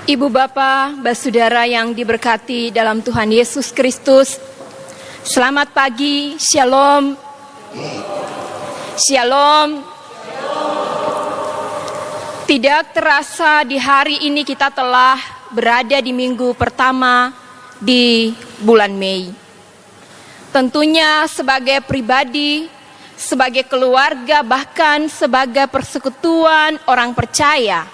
Ibu Bapa, Saudara yang diberkati dalam Tuhan Yesus Kristus, selamat pagi, Shalom. Shalom. Tidak terasa di hari ini kita telah berada di minggu pertama di bulan Mei. Tentunya sebagai pribadi, sebagai keluarga, bahkan sebagai persekutuan orang percaya,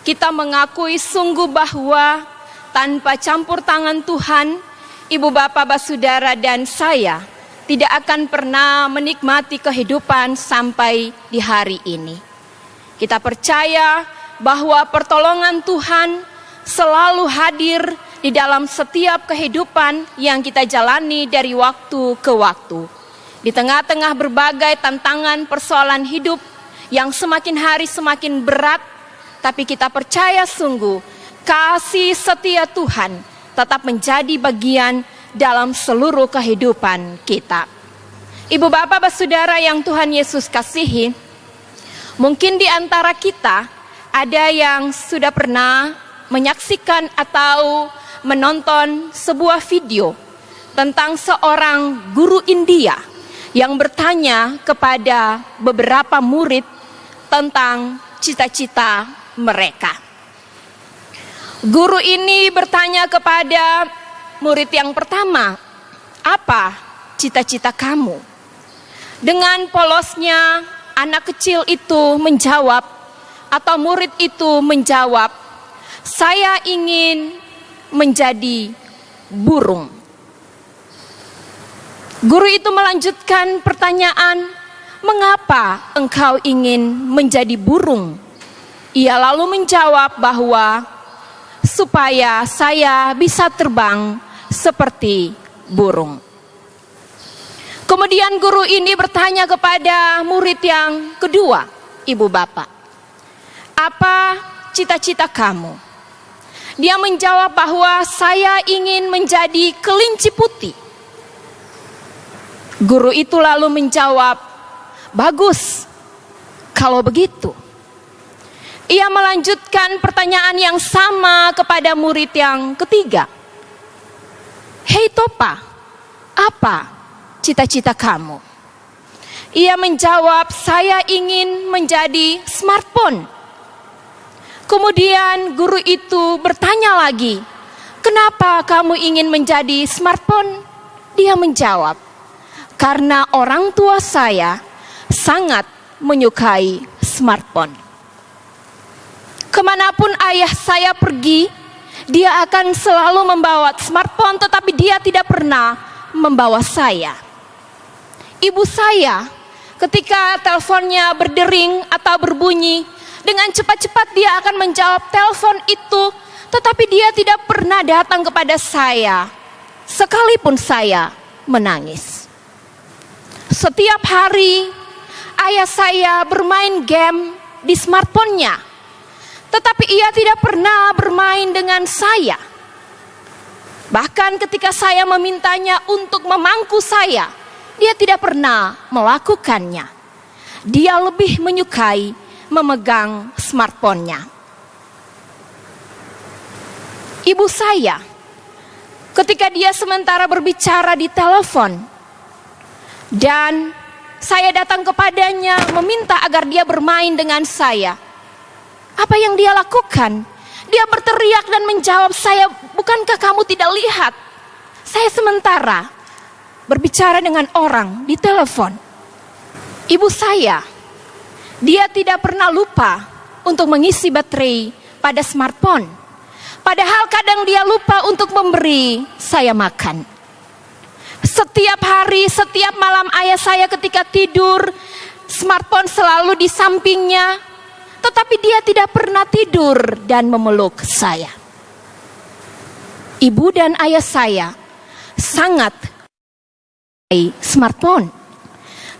kita mengakui sungguh bahwa tanpa campur tangan Tuhan, Ibu Bapak, Saudara dan saya tidak akan pernah menikmati kehidupan sampai di hari ini. Kita percaya bahwa pertolongan Tuhan selalu hadir di dalam setiap kehidupan yang kita jalani dari waktu ke waktu. Di tengah-tengah berbagai tantangan persoalan hidup yang semakin hari semakin berat, tapi kita percaya sungguh kasih setia Tuhan tetap menjadi bagian dalam seluruh kehidupan kita. Ibu Bapak, Saudara yang Tuhan Yesus kasihi, mungkin di antara kita ada yang sudah pernah menyaksikan atau menonton sebuah video tentang seorang guru India yang bertanya kepada beberapa murid tentang cita-cita mereka. Guru ini bertanya kepada murid yang pertama, "Apa cita-cita kamu?" Dengan polosnya anak kecil itu menjawab, atau murid itu menjawab, "Saya ingin menjadi burung." Guru itu melanjutkan pertanyaan, "Mengapa engkau ingin menjadi burung?" Ia lalu menjawab bahwa, "Supaya saya bisa terbang seperti burung." Kemudian guru ini bertanya kepada murid yang kedua, Ibu Bapak, "Apa cita-cita kamu?" Dia menjawab bahwa saya ingin menjadi kelinci putih. Guru itu lalu menjawab, "Bagus, kalau begitu." Ia melanjutkan pertanyaan yang sama kepada murid yang ketiga. "Hei Topa, apa cita-cita kamu?" Ia menjawab, "Saya ingin menjadi smartphone." Kemudian guru itu bertanya lagi, "Kenapa kamu ingin menjadi smartphone?" Dia menjawab, "Karena orang tua saya sangat menyukai smartphone. Kemanapun ayah saya pergi, dia akan selalu membawa smartphone, tetapi dia tidak pernah membawa saya. Ibu saya, ketika teleponnya berdering atau berbunyi, dengan cepat-cepat dia akan menjawab telepon itu, tetapi dia tidak pernah datang kepada saya, sekalipun saya menangis. Setiap hari ayah saya bermain game di smartphone-nya, tetapi ia tidak pernah bermain dengan saya. Bahkan ketika saya memintanya untuk memangku saya, dia tidak pernah melakukannya. Dia lebih menyukai memegang smartphone-nya. Ibu saya, ketika dia sementara berbicara di telepon, dan saya datang kepadanya meminta agar dia bermain dengan saya, apa yang dia lakukan? Dia berteriak dan menjawab saya, "Bukankah kamu tidak lihat? Saya sementara berbicara dengan orang di telepon." Ibu saya, dia tidak pernah lupa untuk mengisi baterai pada smartphone. Padahal kadang dia lupa untuk memberi saya makan. Setiap hari, setiap malam ayah saya ketika tidur, smartphone selalu di sampingnya, tetapi dia tidak pernah tidur dan memeluk saya. Ibu dan ayah saya sangat menyukai smartphone.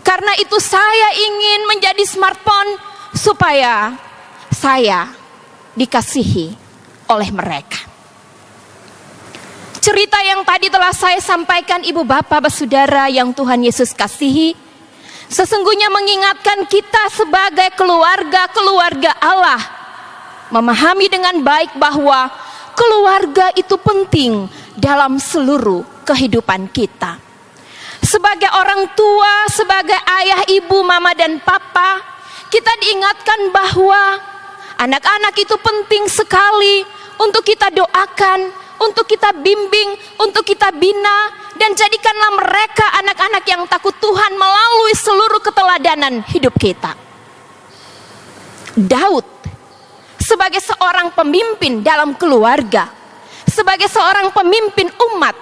Karena itu saya ingin menjadi smartphone supaya saya dikasihi oleh mereka. Cerita yang tadi telah saya sampaikan, Ibu Bapak, Saudara yang Tuhan Yesus kasihi, sesungguhnya mengingatkan kita sebagai keluarga Allah memahami dengan baik bahwa keluarga itu penting dalam seluruh kehidupan kita. Sebagai orang tua, sebagai ayah, ibu, mama, dan papa, kita diingatkan bahwa anak-anak itu penting sekali untuk kita doakan, untuk kita bimbing, untuk kita bina, dan jadikanlah mereka anak-anak yang takut Tuhan melalui seluruh keteladanan hidup kita. Daud sebagai seorang pemimpin dalam keluarga, sebagai seorang pemimpin umat,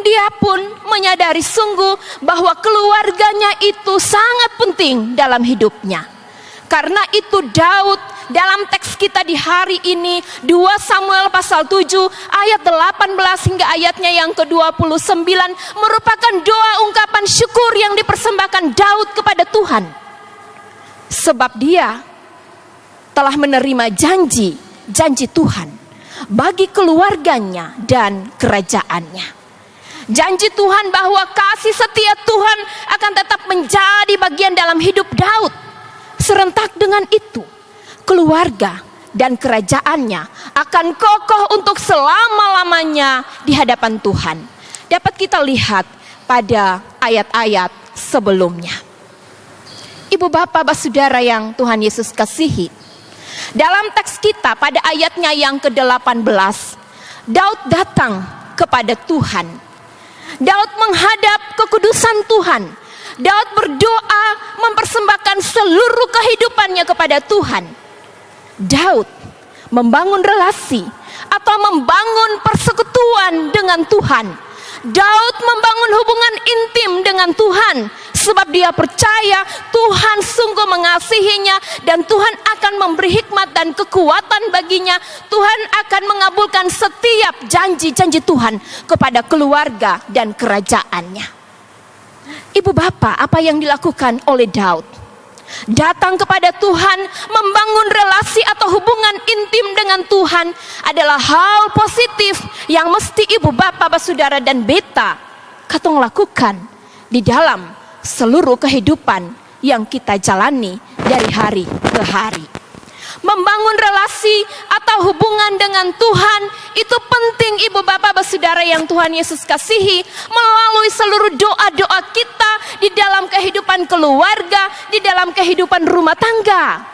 dia pun menyadari sungguh bahwa keluarganya itu sangat penting dalam hidupnya. Karena itu Daud dalam teks kita di hari ini 2 Samuel pasal 7 ayat 18 hingga ayatnya yang ke-29 merupakan doa ungkapan syukur yang dipersembahkan Daud kepada Tuhan. Sebab dia telah menerima janji Tuhan bagi keluarganya dan kerajaannya. Janji Tuhan bahwa kasih setia Tuhan akan tetap menjadi bagian dalam hidup Daud. Serentak dengan itu, keluarga dan kerajaannya akan kokoh untuk selama-lamanya di hadapan Tuhan. Dapat kita lihat pada ayat-ayat sebelumnya. Ibu bapak, saudara yang Tuhan Yesus kasihi, dalam teks kita pada ayatnya yang ke-18, Daud datang kepada Tuhan. Daud menghadap kekudusan Tuhan. Daud berdoa mempersembahkan seluruh kehidupannya kepada Tuhan. Daud membangun relasi atau membangun persekutuan dengan Tuhan. Daud membangun hubungan intim dengan Tuhan sebab dia percaya Tuhan sungguh mengasihinya dan Tuhan akan memberi hikmat dan kekuatan baginya. Tuhan akan mengabulkan setiap janji-janji Tuhan kepada keluarga dan kerajaannya. Ibu bapak, apa yang dilakukan oleh Daud? Datang kepada Tuhan, membangun relasi atau hubungan intim dengan Tuhan adalah hal positif yang mesti ibu bapak, saudara dan beta katong lakukan di dalam seluruh kehidupan yang kita jalani dari hari ke hari. Membangun relasi atau hubungan dengan Tuhan itu penting ibu bapak saudara yang Tuhan Yesus kasihi, melalui seluruh doa-doa kita di dalam kehidupan keluarga, di dalam kehidupan rumah tangga.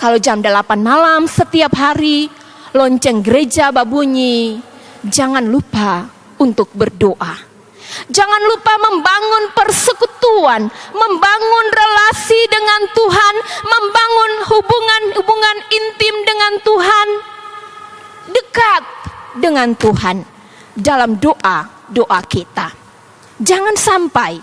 Kalau jam 8 malam setiap hari lonceng gereja babunyi, jangan lupa untuk berdoa. Jangan lupa membangun persekutuan, membangun relasi dengan Tuhan, membangun hubungan intim dengan Tuhan, dekat dengan Tuhan dalam doa kita. Jangan sampai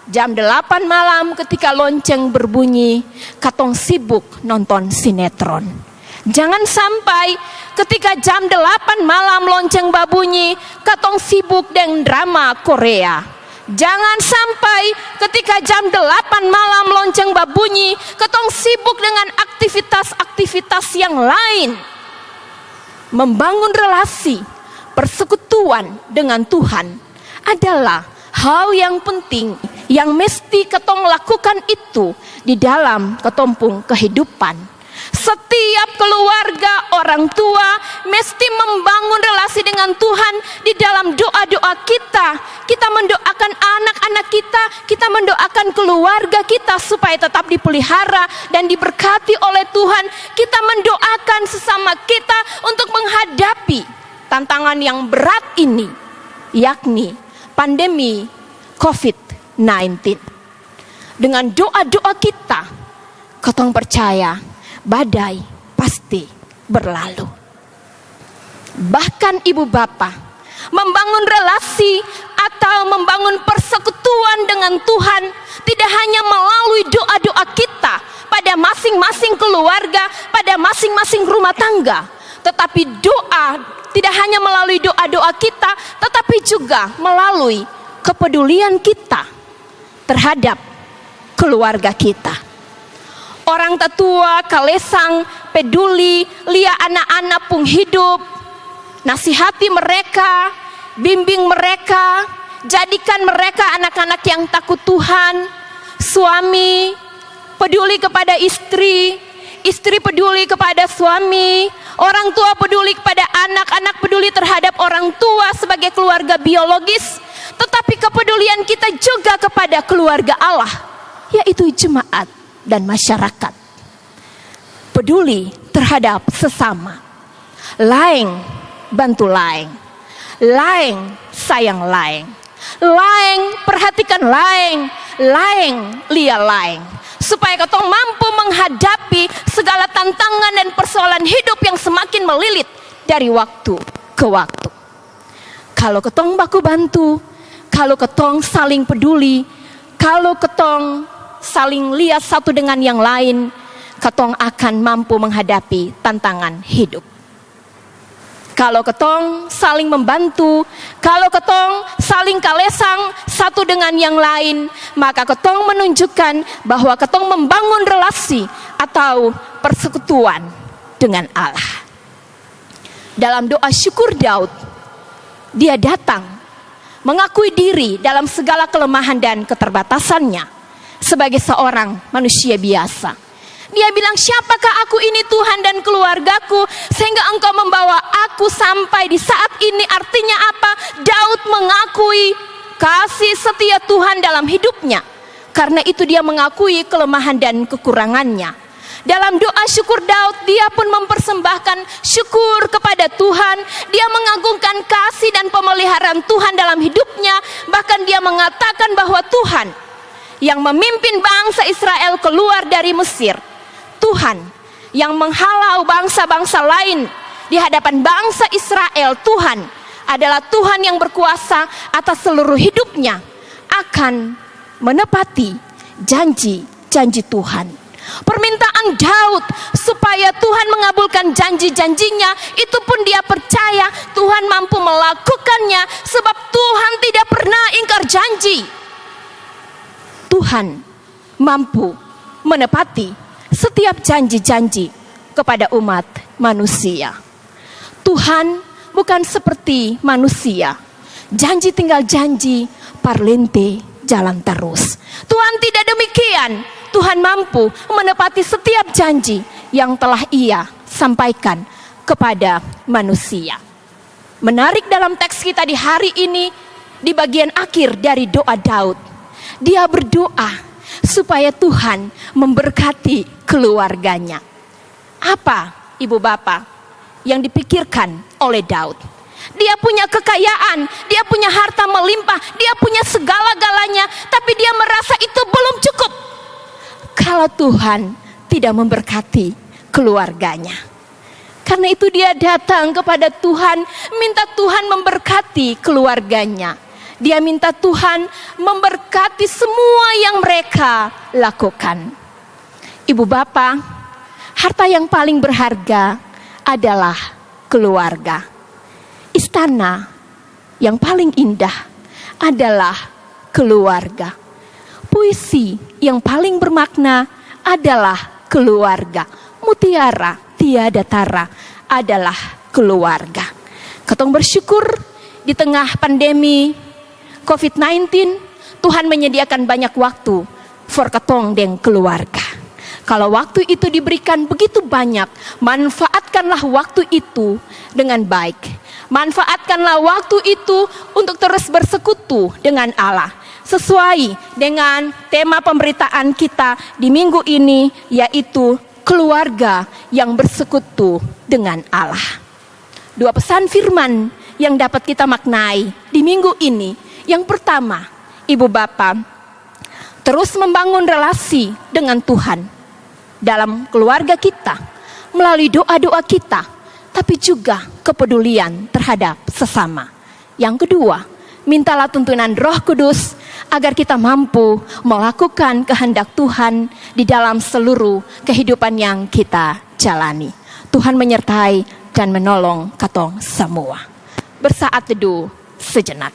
jam 8 malam ketika lonceng berbunyi, katong sibuk nonton sinetron. Jangan sampai ketika jam 8 malam lonceng babunyi, katong sibuk dengan drama Korea. Jangan sampai ketika jam 8 malam lonceng babunyi, katong sibuk dengan aktivitas-aktivitas yang lain. Membangun relasi, persekutuan dengan Tuhan adalah hal yang penting yang mesti katong lakukan itu di dalam ketompung kehidupan. Setiap keluarga, orang tua mesti membangun relasi dengan Tuhan di dalam doa-doa kita. Kita mendoakan anak-anak kita mendoakan keluarga kita supaya tetap dipelihara dan diberkati oleh Tuhan. Kita mendoakan sesama kita untuk menghadapi tantangan yang berat ini, yakni pandemi COVID-19. Dengan doa-doa kita, katong percaya badai pasti berlalu. Bahkan ibu bapak, membangun relasi atau membangun persekutuan dengan Tuhan tidak hanya melalui doa-doa kita pada masing-masing keluarga, pada masing-masing rumah tangga, tetapi doa tidak hanya melalui doa-doa kita, tetapi juga melalui kepedulian kita terhadap keluarga kita. Orang tetua kalesang peduli lia anak-anak pun hidup, nasihati mereka, bimbing mereka, jadikan mereka anak-anak yang takut Tuhan. Suami peduli kepada istri istri peduli kepada suami, orang tua peduli kepada anak, anak peduli terhadap orang tua sebagai keluarga biologis, tetapi kepedulian kita juga kepada keluarga Allah, yaitu jemaat dan masyarakat. Peduli terhadap sesama. Laeng bantu laeng. Laeng sayang laeng. Laeng perhatikan laeng. Laeng lia laeng. Supaya ketong mampu menghadapi segala tantangan dan persoalan hidup yang semakin melilit dari waktu ke waktu. Kalau ketong baku bantu, kalau ketong saling peduli, kalau ketong saling lihat satu dengan yang lain, ketong akan mampu menghadapi tantangan hidup. Kalau ketong saling membantu, kalau ketong saling kalesang satu dengan yang lain, maka ketong menunjukkan bahwa ketong membangun relasi atau persekutuan dengan Allah. Dalam doa syukur Daud, dia datang mengakui diri dalam segala kelemahan dan keterbatasannya sebagai seorang manusia biasa. Dia bilang, siapakah aku ini Tuhan dan keluargaku sehingga engkau membawa aku sampai di saat ini. Artinya apa? Daud mengakui kasih setia Tuhan dalam hidupnya. Karena itu dia mengakui kelemahan dan kekurangannya. Dalam doa syukur Daud, dia pun mempersembahkan syukur kepada Tuhan. Dia mengagungkan kasih dan pemeliharaan Tuhan dalam hidupnya. Bahkan dia mengatakan bahwa Tuhan yang memimpin bangsa Israel keluar dari Mesir, Tuhan yang menghalau bangsa-bangsa lain di hadapan bangsa Israel, Tuhan adalah Tuhan yang berkuasa atas seluruh hidupnya, akan menepati janji-janji Tuhan. Permintaan Daud supaya Tuhan mengabulkan janji-janjinya, itu pun dia percaya Tuhan mampu melakukannya, sebab Tuhan tidak pernah ingkar janji. Tuhan mampu menepati setiap janji-janji kepada umat manusia. Tuhan bukan seperti manusia, janji tinggal janji, parlente jalan terus. Tuhan tidak demikian. Tuhan mampu menepati setiap janji yang telah Ia sampaikan kepada manusia. Menarik dalam teks kita di hari ini, di bagian akhir dari doa Daud, dia berdoa supaya Tuhan memberkati keluarganya. Apa, ibu bapak, yang dipikirkan oleh Daud? Dia punya kekayaan, dia punya harta melimpah, dia punya segala-galanya, tapi dia merasa itu belum cukup kalau Tuhan tidak memberkati keluarganya. Karena itu dia datang kepada Tuhan, minta Tuhan memberkati keluarganya. Dia minta Tuhan memberkati semua yang mereka lakukan. Ibu bapak, harta yang paling berharga adalah keluarga. Istana yang paling indah adalah keluarga. Puisi yang paling bermakna adalah keluarga. Mutiara tiada tara adalah keluarga. Ketong bersyukur di tengah pandemi COVID-19, Tuhan menyediakan banyak waktu for ketong deng keluarga. Kalau waktu itu diberikan begitu banyak, manfaatkanlah waktu itu dengan baik. Manfaatkanlah waktu itu untuk terus bersekutu dengan Allah. Sesuai dengan tema pemberitaan kita di minggu ini, yaitu keluarga yang bersekutu dengan Allah. Dua pesan firman yang dapat kita maknai di minggu ini. Yang pertama, ibu bapak, terus membangun relasi dengan Tuhan dalam keluarga kita, melalui doa-doa kita, tapi juga kepedulian terhadap sesama. Yang kedua, mintalah tuntunan Roh Kudus agar kita mampu melakukan kehendak Tuhan di dalam seluruh kehidupan yang kita jalani. Tuhan menyertai dan menolong katong semua. Bersaat teduh sejenak.